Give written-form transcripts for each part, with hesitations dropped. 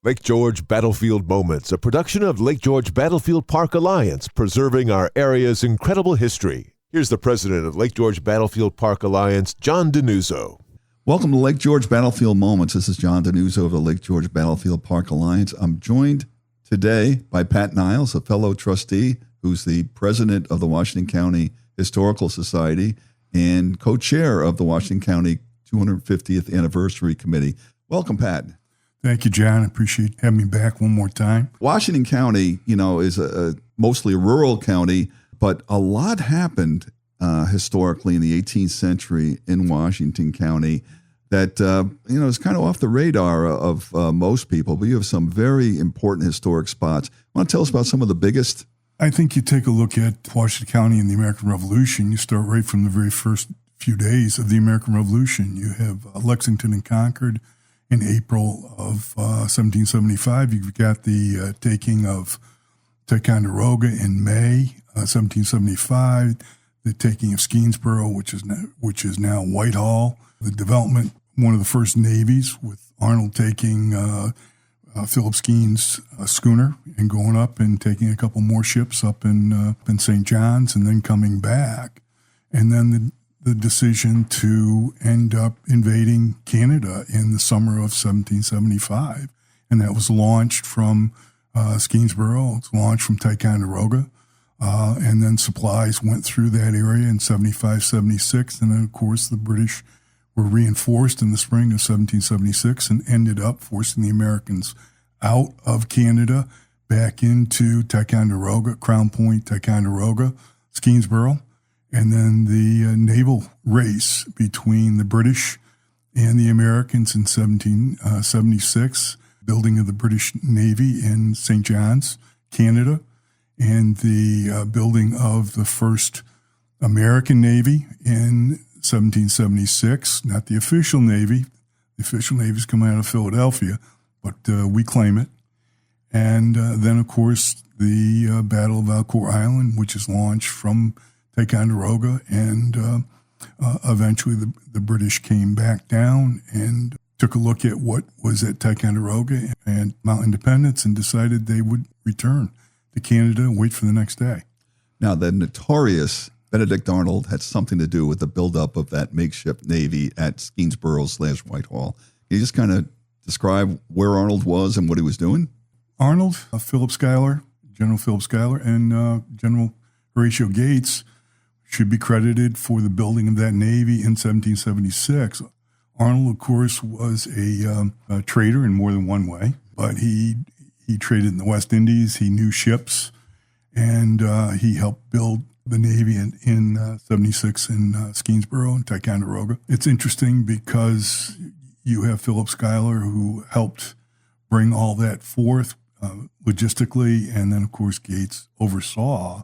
Lake George Battlefield Moments, a production of Lake George Battlefield Park Alliance, preserving our area's incredible history. Here's the president of Lake George Battlefield Park Alliance, John Denuzzo. Welcome to Lake George Battlefield Moments. This is John Denuzzo of the Lake George Battlefield Park Alliance. I'm joined today by Pat Niles, a fellow trustee who's the president of the Washington County Historical Society and co-chair of the Washington County 250th Anniversary Committee. Welcome, Pat. Thank you, John. I appreciate having me back one more time. Washington County, is mostly a rural county, but a lot happened historically in the 18th century in Washington County that, is kind of off the radar of most people, but you have some very important historic spots. Want to tell us about some of the biggest? I think you take a look at Washington County and the American Revolution. You start right from the very first few days of the American Revolution. You have Lexington and Concord. In April of 1775, you've got the taking of Ticonderoga in May 1775, the taking of Skenesboro, which is now Whitehall, the development, one of the first navies, with Arnold taking Philip Skenes' schooner and going up and taking a couple more ships up in St. John's and then coming back. And then the decision to end up invading Canada in the summer of 1775. And that was launched from Skenesboro. It's launched from Ticonderoga. And then supplies went through that area in 75, 76. And then, of course, the British were reinforced in the spring of 1776 and ended up forcing the Americans out of Canada back into Ticonderoga, Crown Point, Ticonderoga, Skenesboro. And then the naval race between the British and the Americans in 1776, building of the British Navy in St. John's, Canada, and the building of the first American Navy in 1776, not the official Navy. The official Navy's come out of Philadelphia, but we claim it. And then, of course, the Battle of Valcour Island, which is launched from Ticonderoga, and eventually the British came back down and took a look at what was at Ticonderoga and Mount Independence and decided they would return to Canada and wait for the next day. Now, the notorious Benedict Arnold had something to do with the buildup of that makeshift Navy at Skenesboro/Whitehall. Can you just kind of describe where Arnold was and what he was doing? Arnold, Philip Schuyler, General Philip Schuyler, and General Horatio Gates should be credited for the building of that Navy in 1776. Arnold, of course, was a trader in more than one way, but he traded in the West Indies. He knew ships, and he helped build the Navy in 76 in Skenesboro and Ticonderoga. It's interesting because you have Philip Schuyler, who helped bring all that forth logistically, and then, of course, Gates oversaw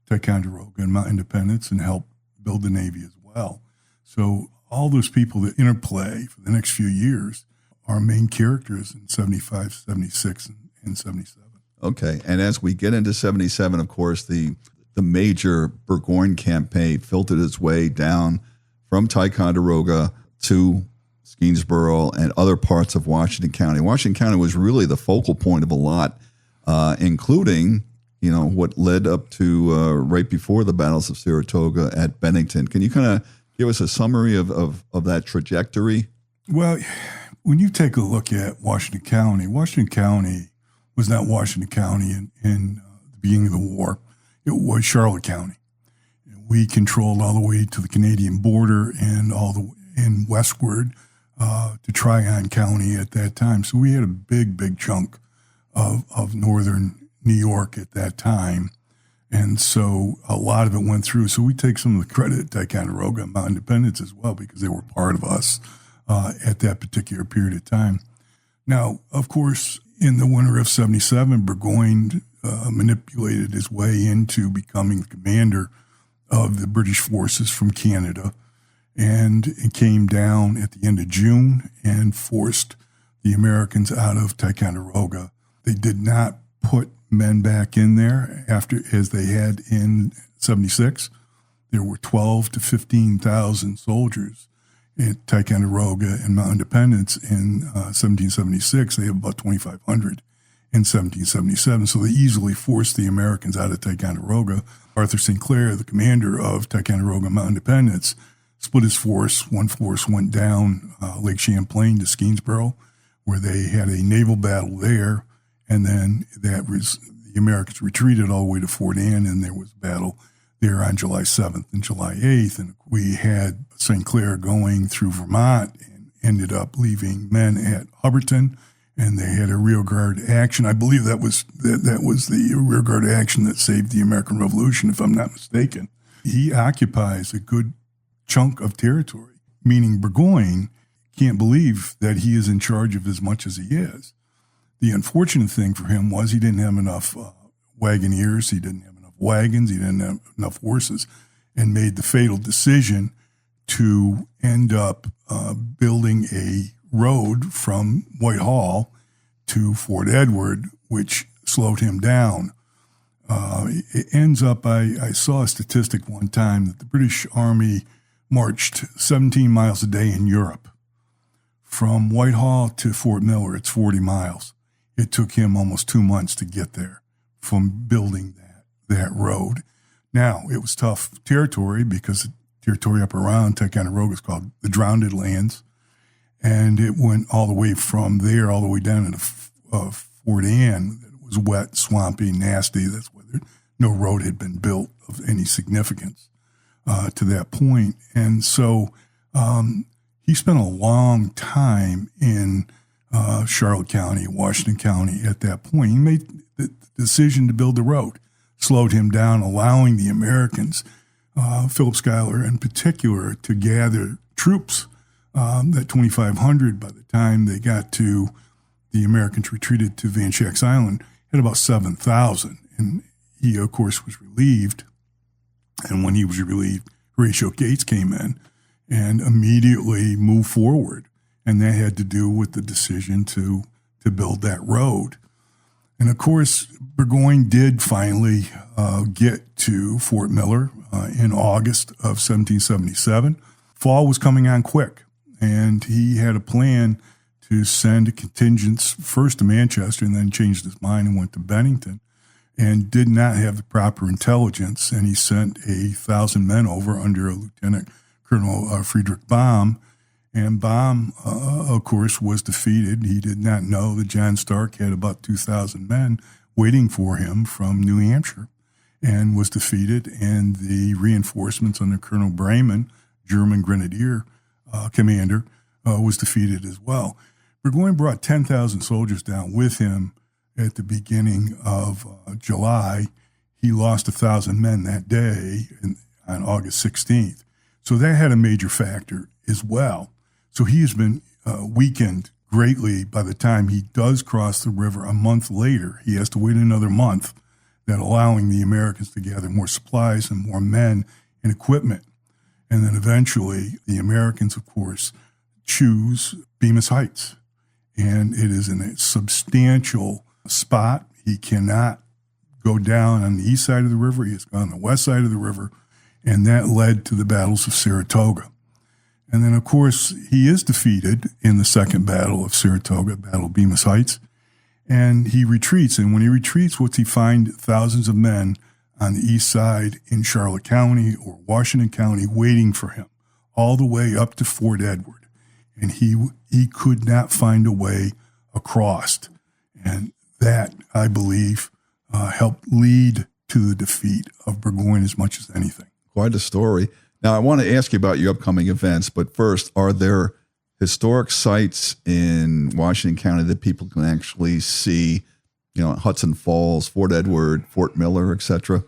Ticonderoga and Mount Independence and helped build the Navy as well. So all those people that interplay for the next few years are main characters in 75, 76, and 77. Okay, and as we get into 77, of course, the major Burgoyne Campaign filtered its way down from Ticonderoga to Skenesboro and other parts of Washington County. Washington County was really the focal point of a lot, including what led up to right before the battles of Saratoga at Bennington. Can you kind of give us a summary of that trajectory? Well, when you take a look at Washington County was not Washington County in the beginning of the war. It was Charlotte County. We controlled all the way to the Canadian border and and westward to Tryon County at that time. So we had a big chunk of northern New York at that time. And so a lot of it went through. So we take some of the credit at Ticonderoga and Mount Independence as well, because they were part of us at that particular period of time. Now, of course, in the winter of 77, Burgoyne manipulated his way into becoming the commander of the British forces from Canada. And it came down at the end of June and forced the Americans out of Ticonderoga. They did not put men back in there as they had in 76. There were 12 to 15,000 soldiers at Ticonderoga and Mount Independence in 1776. They have about 2,500 in 1777. So they easily forced the Americans out of Ticonderoga. Arthur St. Clair, the commander of Ticonderoga and Mount Independence, split his force. One force went down Lake Champlain to Skenesboro, where they had a naval battle there. And then the Americans retreated all the way to Fort Anne, and there was a battle there on July 7th and July 8th. And we had St. Clair going through Vermont and ended up leaving men at Hubbardton, and they had a rearguard action. I believe that was the rearguard action that saved the American Revolution, if I'm not mistaken. He occupies a good chunk of territory, meaning Burgoyne can't believe that he is in charge of as much as he is. The unfortunate thing for him was he didn't have enough wagoneers, he didn't have enough wagons, he didn't have enough horses, and made the fatal decision to end up building a road from Whitehall to Fort Edward, which slowed him down. It ends up, I saw a statistic one time that the British Army marched 17 miles a day in Europe. From Whitehall to Fort Miller, it's 40 miles. It took him almost 2 months to get there from building that road. Now, it was tough territory because the territory up around Ticonderoga is called the Drowned Lands. And it went all the way from there all the way down into Fort Anne. It was wet, swampy, nasty. That's why no road had been built of any significance to that point. And so he spent a long time in Charlotte County, Washington County at that point. He made the decision to build the road, slowed him down, allowing the Americans, Philip Schuyler in particular, to gather troops. That 2,500, by the time they got to the Americans retreated to Van Schack's Island, had about 7,000. And he, of course, was relieved. And when he was relieved, Horatio Gates came in and immediately moved forward. And that had to do with the decision to build that road. And, of course, Burgoyne did finally get to Fort Miller in August of 1777. Fall was coming on quick. And he had a plan to send contingents first to Manchester and then changed his mind and went to Bennington and did not have the proper intelligence. And he sent 1,000 men over under a Lieutenant Colonel Friedrich Baum. And Baum, of course, was defeated. He did not know that John Stark had about 2,000 men waiting for him from New Hampshire and was defeated. And the reinforcements under Colonel Breyman, German grenadier, commander, was defeated as well. Burgoyne brought 10,000 soldiers down with him at the beginning of July. He lost 1,000 men that day on August 16th. So that had a major factor as well. So he has been weakened greatly by the time he does cross the river a month later. He has to wait another month, that allowing the Americans to gather more supplies and more men and equipment. And then eventually the Americans, of course, choose Bemis Heights. And it is in a substantial spot. He cannot go down on the east side of the river. He has gone on the west side of the river. And that led to the battles of Saratoga. And then, of course, he is defeated in the second battle of Saratoga, Battle of Bemis Heights. And he retreats. And when he retreats, what's he find? Thousands of men on the east side in Charlotte County or Washington County waiting for him all the way up to Fort Edward. And he could not find a way across. And that, I believe, helped lead to the defeat of Burgoyne as much as anything. Quite a story. Now, I want to ask you about your upcoming events, but first, are there historic sites in Washington County that people can actually see? You know, Hudson Falls, Fort Edward, Fort Miller, etc.?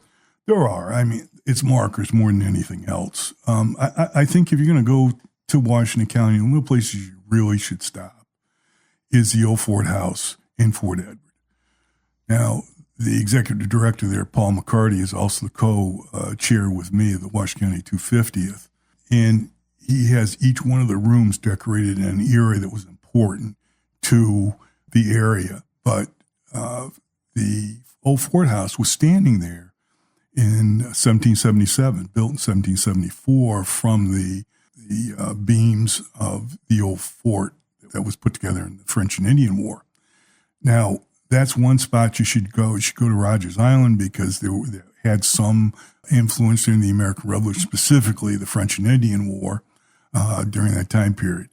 There are. I mean, it's markers more than anything else. I think if you're going to go to Washington County, one of the places you really should stop is the old Fort House in Fort Edward. Now, the executive director there, Paul McCarty, is also the co-chair with me of the Washington County 250th. And he has each one of the rooms decorated in an era that was important to the area. But the old Fort House was standing there in 1777, built in 1774 from the the beams of the old fort that was put together in the French and Indian War. Now, that's one spot you should go. You should go to Rogers Island because they had some influence during the American Revolution, specifically the French and Indian War during that time period.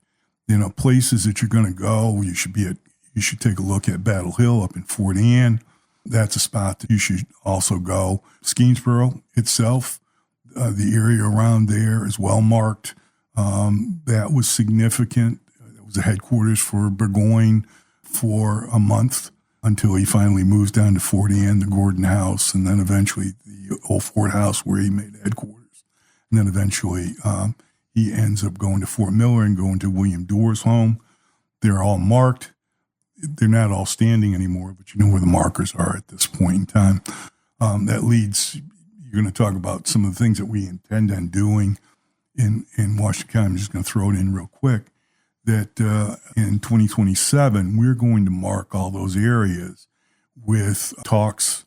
Places that you're going to go, you should take a look at Battle Hill up in Fort Anne. That's a spot that you should also go. Skenesboro itself, the area around there is well marked. That was significant. It was the headquarters for Burgoyne for a month until he finally moves down to Fort Anne, the Gordon House, and then eventually the old Fort House where he made headquarters. And then eventually he ends up going to Fort Miller and going to William Doer's home. They're all marked. They're not all standing anymore, but you know where the markers are at this point in time. That leads, you're going to talk about some of the things that we intend on doing in Washington County. I'm just going to throw it in real quick, that in 2027, we're going to mark all those areas with talks.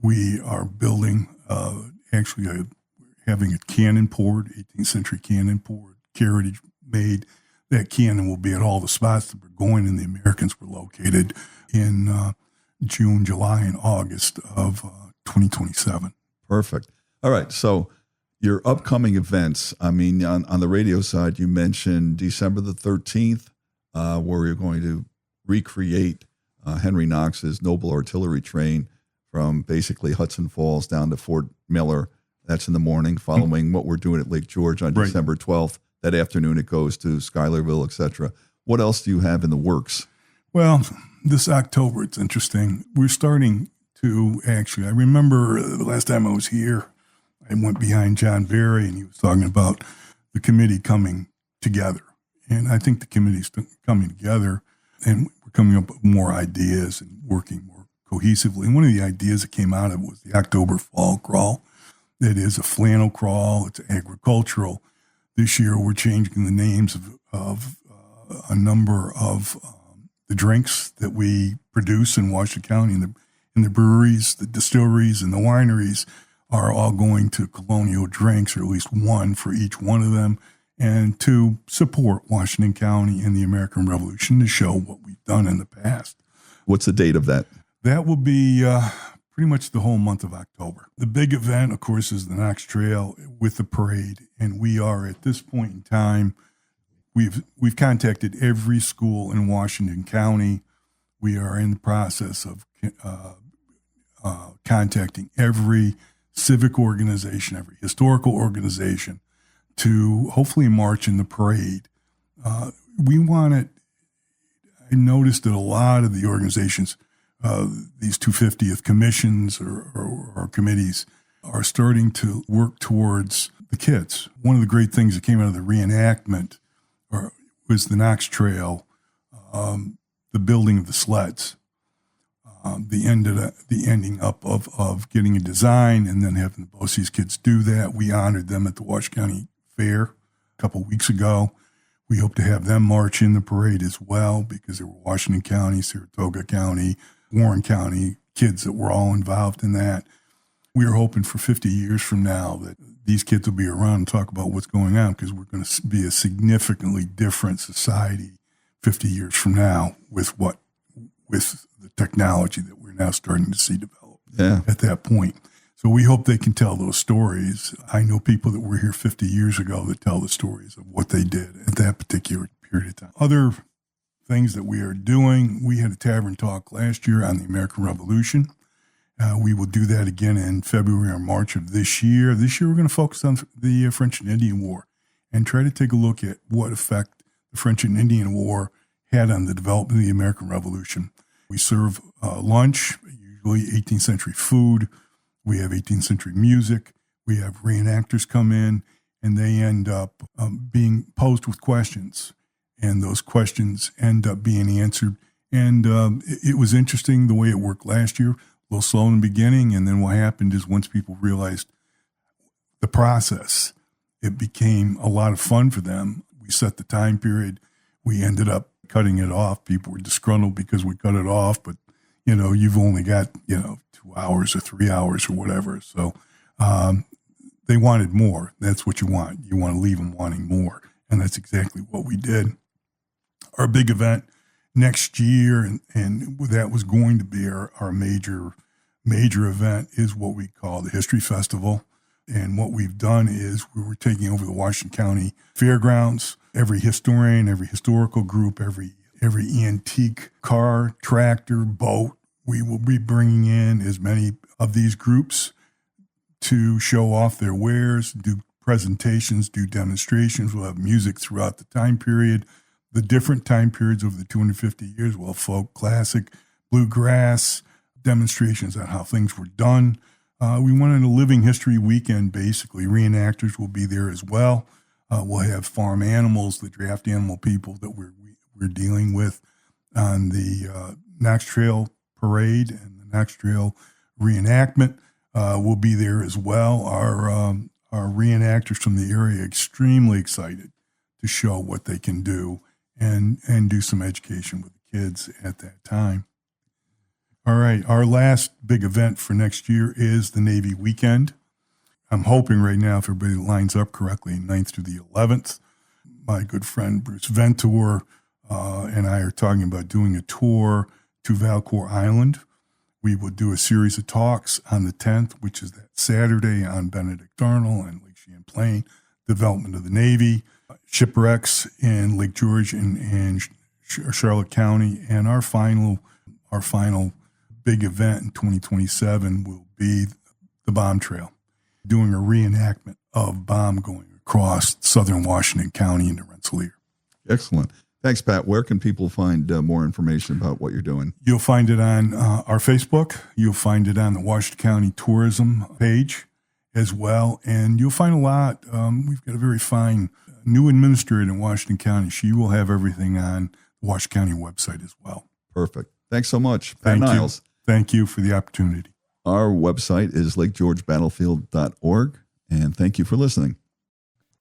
We are building, having a cannon poured, 18th century cannon poured, carriage made. That cannon will be at all the spots that Burgoyne and the Americans were located in June, July, and August of 2027. Perfect. All right. So your upcoming events, on the radio side, you mentioned December the 13th, where you're going to recreate Henry Knox's Noble Artillery Train from basically Hudson Falls down to Fort Miller. That's in the morning, following what we're doing at Lake George on December 12th. That afternoon, it goes to Schuylerville, et cetera. What else do you have in the works? Well, this October, it's interesting. We're starting to I remember the last time I was here, I went behind John Berry, and he was talking about the committee coming together. And I think the committee's coming together, and we're coming up with more ideas and working more cohesively. And one of the ideas that came out of it was the October Fall Crawl. That is a flannel crawl. It's agricultural. This year, we're changing the names of a number of the drinks that we produce in Washington County, in the breweries, the distilleries, and the wineries are all going to Colonial Drinks, or at least one for each one of them, and to support Washington County and the American Revolution, to show what we've done in the past. What's the date of that? That will be pretty much the whole month of October. The big event, of course, is the Knox Trail with the parade, and we are at this point in time, we've contacted every school in Washington County. We are in the process of contacting every civic organization, every historical organization, to hopefully march in the parade. We want it. I noticed that a lot of the organizations, these 250th commissions or committees, are starting to work towards the kids. One of the great things that came out of the reenactment was the Knox Trail, the building of the sleds, the ending up of getting a design and then having the BOCES kids do that. We honored them at the Washington County Fair a couple of weeks ago. We hope to have them march in the parade as well, because there were Washington County, Saratoga County, Warren County kids that were all involved in that. We are hoping for 50 years from now that these kids will be around and talk about what's going on, because we're going to be a significantly different society 50 years from now with the technology that we're now starting to see develop at that point. So we hope they can tell those stories. I know people that were here 50 years ago that tell the stories of what they did at that particular period of time. Other things that we are doing, we had a tavern talk last year on the American Revolution. We will do that again in February or March of this year. This year we're going to focus on the French and Indian War and try to take a look at what effect the French and Indian War had on the development of the American Revolution. We serve lunch, usually 18th century food. We have 18th century music. We have reenactors come in, and they end up being posed with questions, and those questions end up being answered. And it was interesting the way it worked last year, a little slow in the beginning, and then what happened is once people realized the process, it became a lot of fun for them. We set the time period. We ended up cutting it off. People were disgruntled because we cut it off, but you've only got 2 hours or 3 hours or whatever. So they wanted more. That's what you want. You want to leave them wanting more. And that's exactly what we did. Our big event next year, and that was going to be our major event, is what we call the History Festival. And what we've done is we were taking over the Washington County Fairgrounds. Every historian, every historical group, every antique car, tractor, boat, we will be bringing in as many of these groups to show off their wares, do presentations, do demonstrations. We'll have music throughout the time period. The different time periods over the 250 years, we'll have folk, classic, bluegrass, demonstrations on how things were done. We wanted a living history weekend, basically. Reenactors will be there as well. We'll have farm animals, the draft animal people that we're dealing with on the Knox Trail Parade and the Knox Trail reenactment will be there as well. Our reenactors from the area are extremely excited to show what they can do and do some education with the kids at that time. All right, our last big event for next year is the Navy Weekend. I'm hoping right now, if everybody lines up correctly, 9th through the 11th. My good friend Bruce Ventour and I are talking about doing a tour to Valcour Island. We will do a series of talks on the 10th, which is that Saturday, on Benedict Arnold and Lake Champlain, development of the Navy, shipwrecks in Lake George and Charlotte County, and our final big event in 2027 will be the Bomb Trail, doing a reenactment of bomb going across southern Washington County into Rensselaer. Excellent. Thanks, Pat. Where can people find more information about what you're doing? You'll find it on our Facebook. You'll find it on the Washington County Tourism page as well. And you'll find a lot. We've got a very fine new administrator in Washington County. She will have everything on the Washington County website as well. Perfect. Thanks so much, Pat Niles. Thank you for the opportunity. Our website is lakegeorgebattlefield.org, and thank you for listening.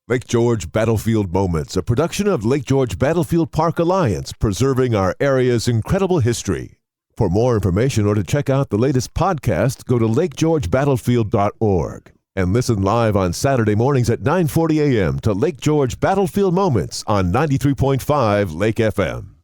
Lake George Battlefield Moments, a production of Lake George Battlefield Park Alliance, preserving our area's incredible history. For more information or to check out the latest podcast, go to lakegeorgebattlefield.org and listen live on Saturday mornings at 9:40 a.m. to Lake George Battlefield Moments on 93.5 Lake FM.